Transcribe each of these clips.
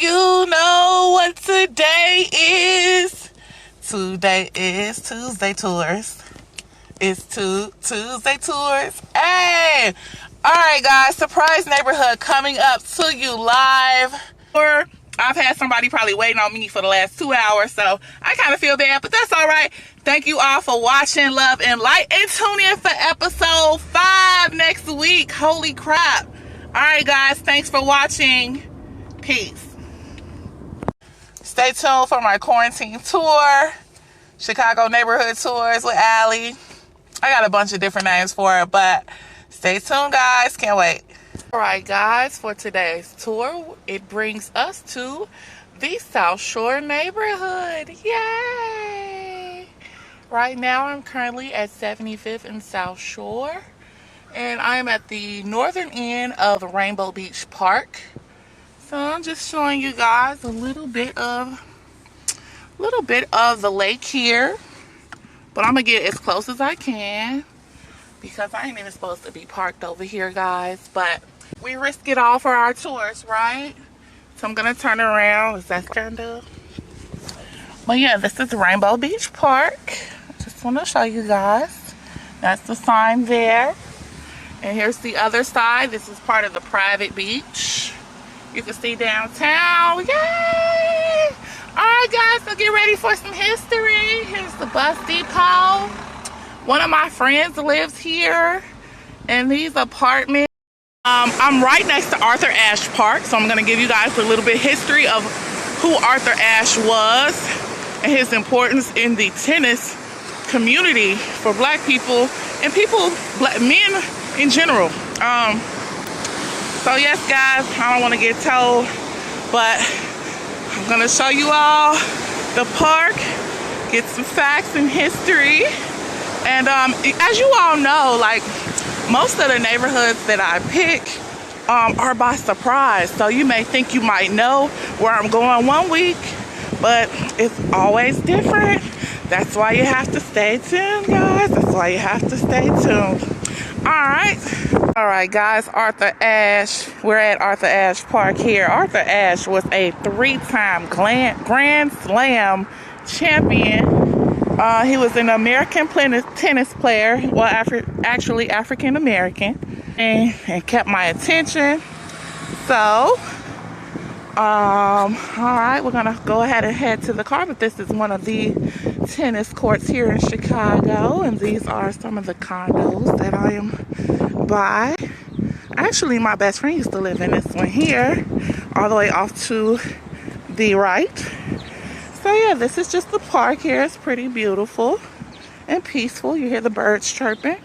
you know what today is? Today is Tuesday Tours. It's Tuesday Tours. Hey! Alright guys, surprise neighborhood coming up to you live. I've had somebody probably waiting on me for the last 2 hours, so I kind of feel bad, but that's alright. Thank you all for watching, love, and light, and tune in for episode 5 next week. Holy crap. Alright guys, thanks for watching. Peace. Stay tuned for my quarantine tour. Chicago neighborhood tours with Allie. I got a bunch of different names for it, but stay tuned guys. Can't wait. Alright guys, for today's tour, it brings us to the South Shore neighborhood. Yay! Right now I'm currently at 75th and South Shore, and I'm at the northern end of Rainbow Beach Park. So I'm just showing you guys a little bit of the lake here, but I'm gonna get as close as I can because I ain't even supposed to be parked over here, guys. But we risk it all for our tours, right? So I'm gonna turn around. Is that kind of? But yeah, this is Rainbow Beach Park. Just want to show you guys. That's the sign there, and here's the other side. This is part of the private beach. You can see downtown. Yay! Alright guys, so get ready for some history. Here's the bus depot. One of my friends lives here in these apartments. I'm right next to Arthur Ashe Park, so I'm going to give you guys a little bit history of who Arthur Ashe was and his importance in the tennis community for black people and black men in general. So yes guys, I don't want to get told, but I'm gonna show you all the park, get some facts and history. And as you all know, like most of the neighborhoods that I pick are by surprise. So you may think you might know where I'm going one week, but it's always different. That's why you have to stay tuned, guys. That's why you have to stay tuned. Alright guys, Arthur Ashe. We're at Arthur Ashe Park here. Arthur Ashe was a 3-time Grand Slam champion. He was an American tennis player, well, actually African American, and kept my attention. So, alright, we're gonna go ahead and head to the car, but this is one of the tennis courts here in Chicago, and these are some of the condos that I am by. Actually, my best friend used to live in this one here, all the way off to the right. So yeah, this is just the park here. It's pretty beautiful and peaceful. You hear the birds chirping.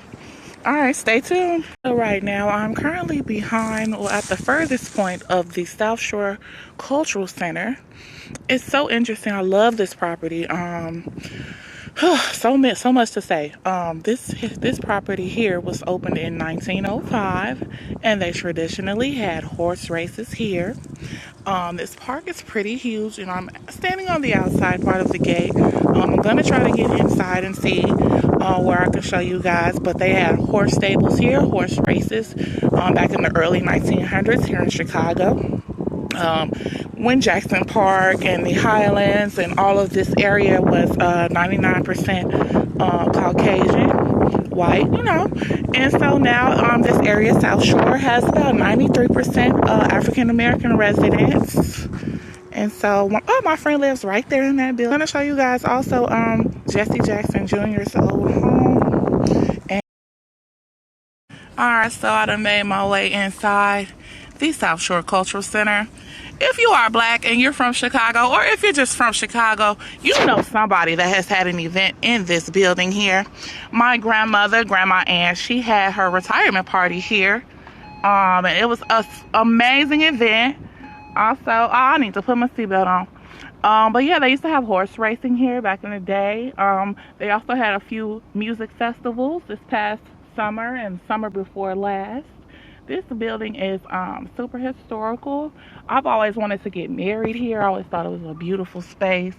Alright, stay tuned. So right now, I'm currently behind, or at the furthest point of the South Shore Cultural Center. It's so interesting. I love this property. So much to say. This property here was opened in 1905, and they traditionally had horse races here. This park is pretty huge, and I'm standing on the outside part of the gate. I'm gonna try to get inside and see where I can show you guys, but they had horse stables here, horse races back in the early 1900s here in Chicago. When Jackson Park and the Highlands and all of this area was 99% Caucasian, white, you know. And so now this area, South Shore, has about 93% African American residents. And so, my friend lives right there in that building. I'm going to show you guys also Jesse Jackson Jr.'s old home. Alright, so I done made my way inside the South Shore Cultural Center. If you are black and you're from Chicago, or if you're just from Chicago, you know somebody that has had an event in this building here. My grandmother, Grandma Ann, she had her retirement party here. And it was an amazing event. Also, I need to put my seatbelt on. But yeah, they used to have horse racing here back in the day. They also had a few music festivals this past summer and summer before last. This building is super historical. I've always wanted to get married here. I always thought it was a beautiful space.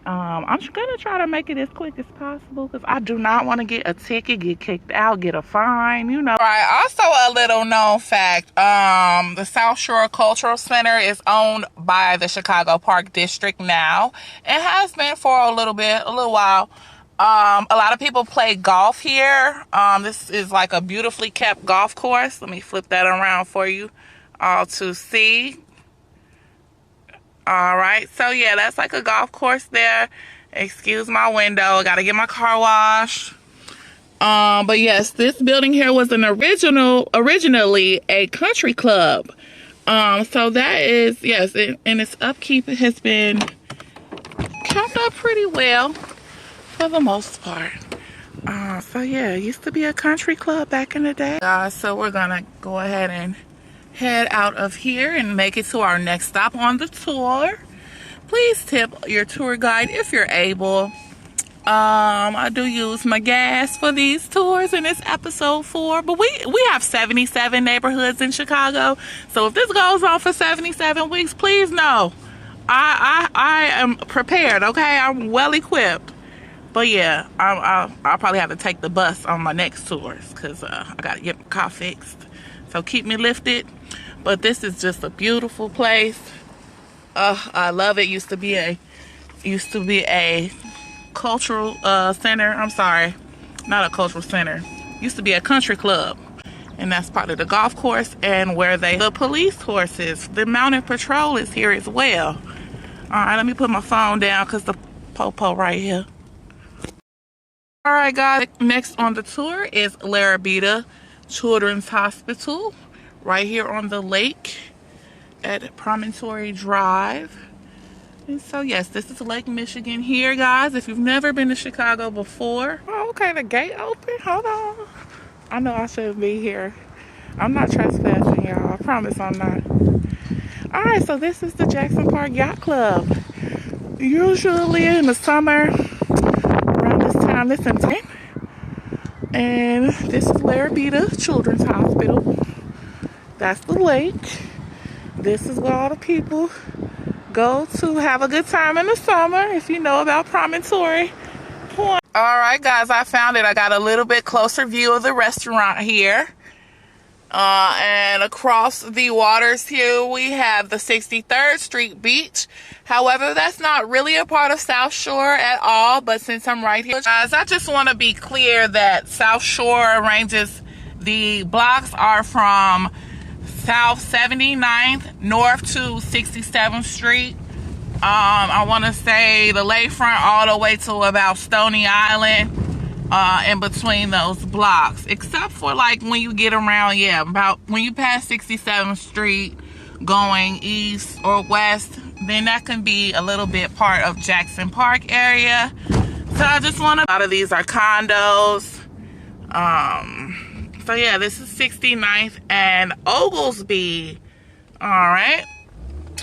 I'm just gonna try to make it as quick as possible because I do not want to get a ticket, get kicked out, get a fine, you know. All right, also a little known fact, the South Shore Cultural Center is owned by the Chicago Park District now. It has been for a little while. A lot of people play golf here. This is like a beautifully kept golf course. Let me flip that around for you all to see. All right, so yeah, that's like a golf course there. Excuse my window, I gotta get my car washed. But yes, this building here was originally a country club. So that is, yes, and its upkeep has been kept up pretty well for the most part. So yeah, it used to be a country club back in the day. So we're gonna go ahead and head out of here and make it to our next stop on the tour. Please tip your tour guide if you're able. I do use my gas for these tours, and it's episode 4, but we have 77 neighborhoods in Chicago, so if this goes on for 77 weeks, please know I am prepared. Okay, I'm well equipped. But yeah, I'll probably have to take the bus on my next tours because I gotta get my car fixed. So keep me lifted. But this is just a beautiful place. I love it. Used to be a cultural center. I'm sorry, not a cultural center. Used to be a country club, and that's part of the golf course and where the police horses, the mounted patrol is here as well. All right, let me put my phone down because the popo right here. All right, guys. Next on the tour is Larabita Children's Hospital, right here on the lake at Promontory Drive. And so yes, this is Lake Michigan here, guys. If you've never been to Chicago before. Oh, okay, the gate open. Hold on. I know I shouldn't be here. I'm not trespassing, y'all. I promise I'm not. All right, so this is the Jackson Park Yacht Club. Usually in the summer, around this time, and this is Larabita Children's Hospital. That's the lake. This is where all the people go to have a good time in the summer, if you know about Promontory Point. All right, guys, I found it. I got a little bit closer view of the restaurant here. And across the waters here, we have the 63rd Street Beach. However, that's not really a part of South Shore at all, but since I'm right here, guys, I just want to be clear that South Shore ranges, the blocks are from South 79th north to 67th Street. I want to say the lakefront all the way to about Stony Island, in between those blocks, except for like when you get around, yeah, about when you pass 67th Street going east or west, then that can be a little bit part of Jackson Park area. So I just want to, a lot of these are condos. So yeah, this is 69th and Oglesby. All right,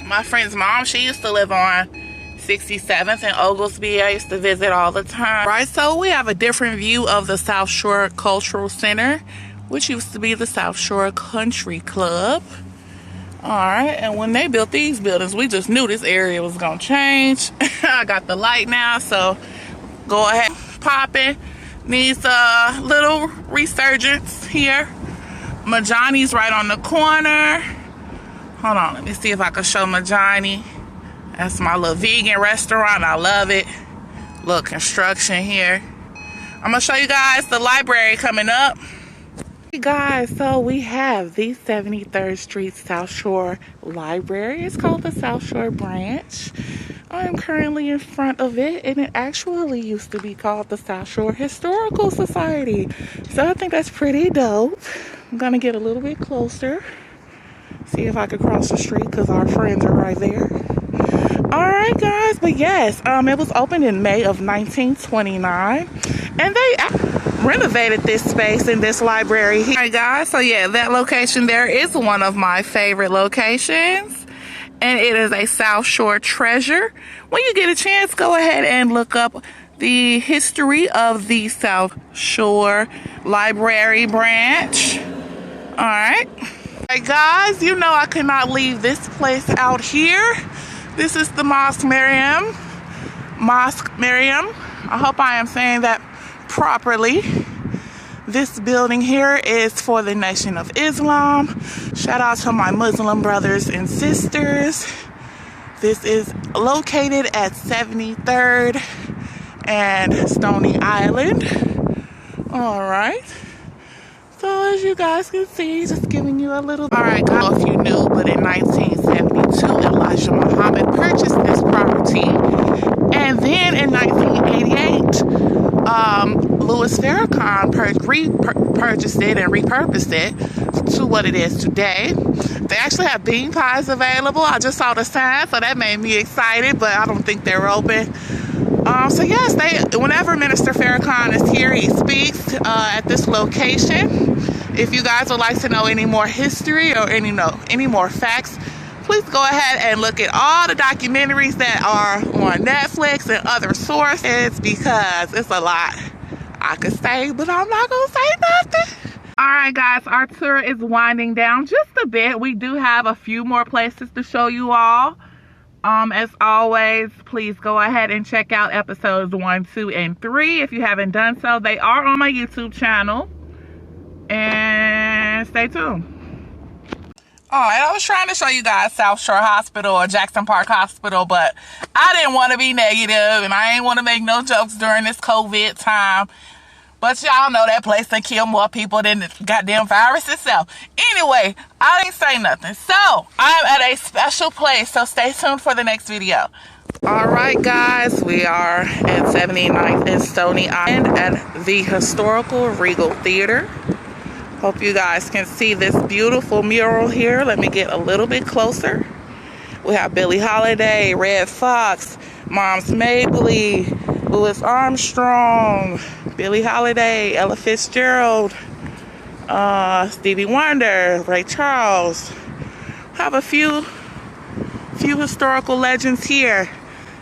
my friend's mom, she used to live on 67th and Oglesby. I used to visit all the time. Right, so we have a different view of the South Shore Cultural Center, which used to be the South Shore Country Club. All right, and when they built these buildings, we just knew this area was gonna change. I got the light now, so go ahead, popping. Needs a little resurgence here. Majani's right on the corner. Hold on, let me see if I can show Majani. That's my little vegan restaurant. I love it. Little construction here. I'm gonna show you guys the library coming up. Hey guys, so we have the 73rd Street South Shore Library. It's called the South Shore Branch. I am currently in front of it, and it actually used to be called the South Shore Historical Society. So I think that's pretty dope. I'm gonna get a little bit closer, see if I can cross the street because our friends are right there. All right, guys, but yes, it was opened in May of 1929, and they renovated this space in this library here. All right, guys, so yeah, that location there is one of my favorite locations. And it is a South Shore treasure. When you get a chance, go ahead and look up the history of the South Shore Library branch. All right. All right, guys, you know I cannot leave this place out here. This is the Mosque Mariam. Mosque Miriam. I hope I am saying that properly. This building here is for the Nation of Islam. Shout out to my Muslim brothers and sisters. This is located at 73rd and Stony Island. All right. So as you guys can see, just giving you a little. All right, guys, I don't know if you knew, but in 1972, Elijah Muhammad purchased this property. And then in 1988, Louis Farrakhan purchased it and repurposed it to what it is today. They actually have bean pies available. I just saw the sign, so that made me excited, but I don't think they're open. So yes, whenever Minister Farrakhan is here, he speaks at this location. If you guys would like to know any more history or any more facts, please go ahead and look at all the documentaries that are on Netflix and other sources, because it's a lot I could say, but I'm not going to say nothing. All right, guys, our tour is winding down just a bit. We do have a few more places to show you all. As always, please go ahead and check out episodes 1, 2, and 3 if you haven't done so. They are on my YouTube channel. And stay tuned. Alright, I was trying to show you guys South Shore Hospital or Jackson Park Hospital, but I didn't want to be negative and I ain't want to make no jokes during this COVID time. But y'all know that place that kill more people than the goddamn virus itself. Anyway, I didn't say nothing. So, I'm at a special place, so stay tuned for the next video. Alright guys, we are at 79th and Stony Island at the Historical Regal Theater. Hope you guys can see this beautiful mural here. Let me get a little bit closer. We have Billie Holiday, Red Fox, Moms Mabley, Louis Armstrong, Billie Holiday, Ella Fitzgerald, Stevie Wonder, Ray Charles. Have a few historical legends here.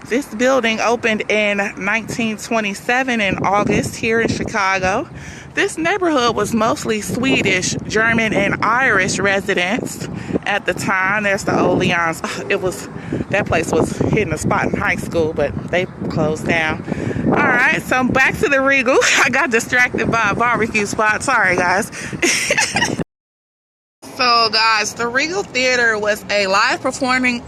This building opened in 1927 in August here in Chicago. This neighborhood was mostly Swedish, German, and Irish residents at the time. There's the old Leon's. That place was hitting a spot in high school, but they closed down. All right, so back to the Regal. I got distracted by a barbecue spot. Sorry, guys. So, guys, the Regal Theater was a live performing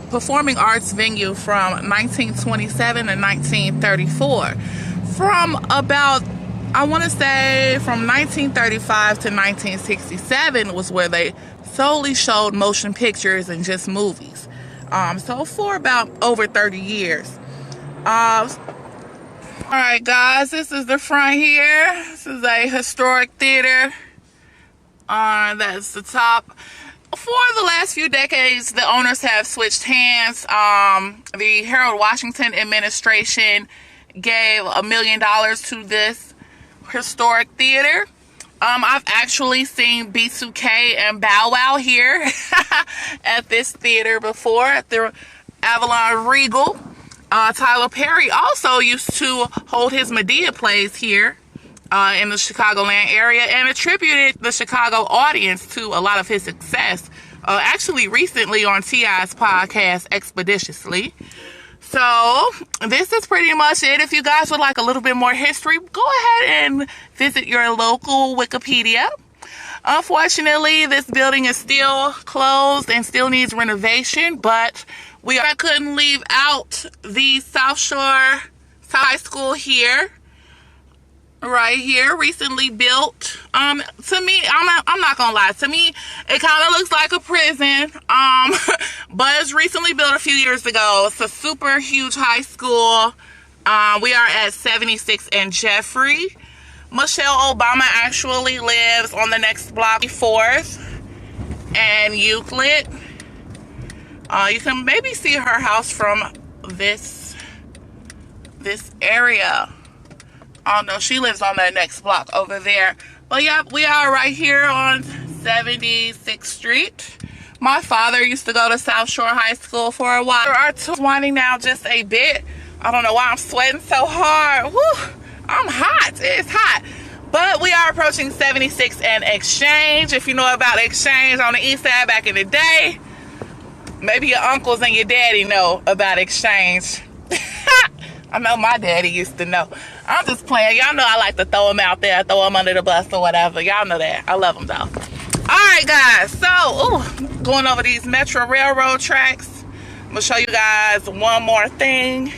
arts venue from 1927 to 1934. From about, I want to say from 1935 to 1967 was where they solely showed motion pictures and just movies. So for about over 30 years. All right, guys, this is the front here. This is a historic theater. That's the top. For the last few decades, the owners have switched hands. The Harold Washington administration gave $1 million to this historic theater. I've actually seen B2K and Bow Wow here at this theater before, at the Avalon Regal. Tyler Perry also used to hold his Medea plays here in the Chicagoland area, and attributed the Chicago audience to a lot of his success. Actually, recently on T.I.'s podcast, Expeditiously. So, this is pretty much it. If you guys would like a little bit more history, go ahead and visit your local Wikipedia. Unfortunately, this building is still closed and still needs renovation, but I couldn't leave out the South Shore High School here. Right here, recently built. To me, I'm not gonna lie, to me it kind of looks like a prison, but it's recently built a few years ago. It's a super huge high school. We are at 76 and Jeffrey. Michelle Obama actually lives on the next block, 4th and Euclid. You can maybe see her house from this area. Oh no, she lives on that next block over there. But yeah, we are right here on 76th Street. My father used to go to South Shore High School for a while. Our tour's winding down just a bit. I don't know why I'm sweating so hard. Woo, I'm hot. It's hot. But we are approaching 76th and Exchange. If you know about Exchange on the east side back in the day, maybe your uncles and your daddy know about Exchange. I know my daddy used to know. I'm just playing. Y'all know I like to throw him out there, throw him under the bus or whatever. Y'all know that. I love him though. Alright guys, so going over these Metro Railroad tracks. I'm gonna show you guys one more thing,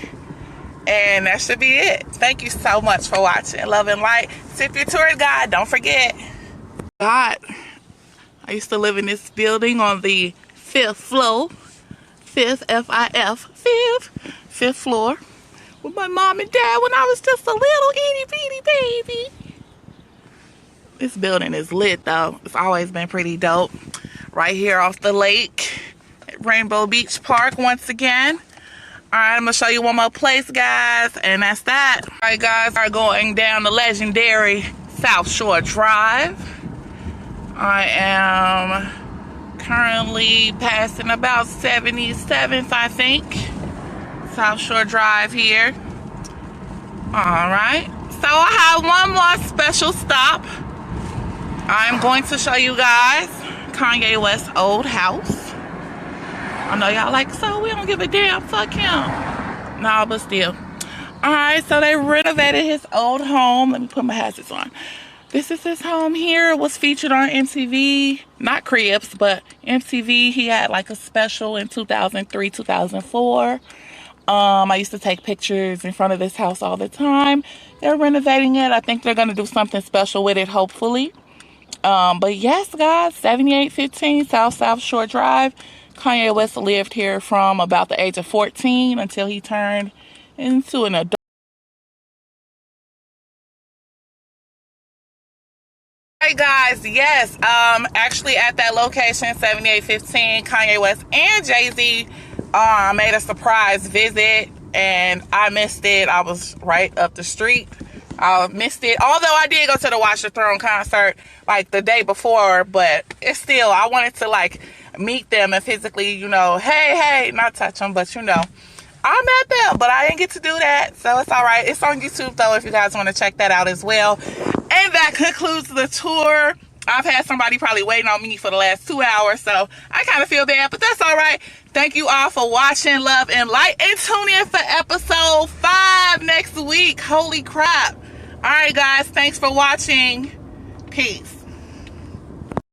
and that should be it. Thank you so much for watching. Love and light. Tip your tour guide, don't forget. God, I used to live in this building on the 5th floor. 5th, F-I-F, 5th floor, with my mom and dad when I was just a little itty bitty baby. This building is lit though. It's always been pretty dope. Right here off the lake at Rainbow Beach Park once again. Alright, I'm gonna show you one more place, guys, and that's that. Alright guys, are going down the legendary South Shore Drive. I am currently passing about 77th, I think. South Shore Drive here. Alright, so I have one more special stop. I'm going to show you guys Kanye West's old house. I know y'all like, so we don't give a damn, fuck him. No, but still. Alright, so they renovated his old home. Let me put my hazards on. This is his home here. It was featured on MTV, not Cribs, but MTV. He had like a special in 2003, 2004. I used to take pictures in front of this house all the time. They're renovating it. I think they're going to do something special with it, hopefully. But yes, guys, 7815 South Shore Drive. Kanye West lived here from about the age of 14 until he turned into an adult. Hey guys, yes, actually at that location, 7815, Kanye West and Jay-Z made a surprise visit, and I missed it. I was right up the street. I missed it, although I did go to the Watch the Throne concert like the day before, but it's still, I wanted to like meet them and physically, you know, hey, not touch them, but you know, I met them, but I didn't get to do that, so it's all right. It's on YouTube though if you guys want to check that out as well. And that concludes the tour. I've had somebody probably waiting on me for the last 2 hours, so I kind of feel bad, but that's all right. Thank you all for watching, love and light, and tune in for episode 5 next week. Holy crap. All right, guys, thanks for watching. Peace.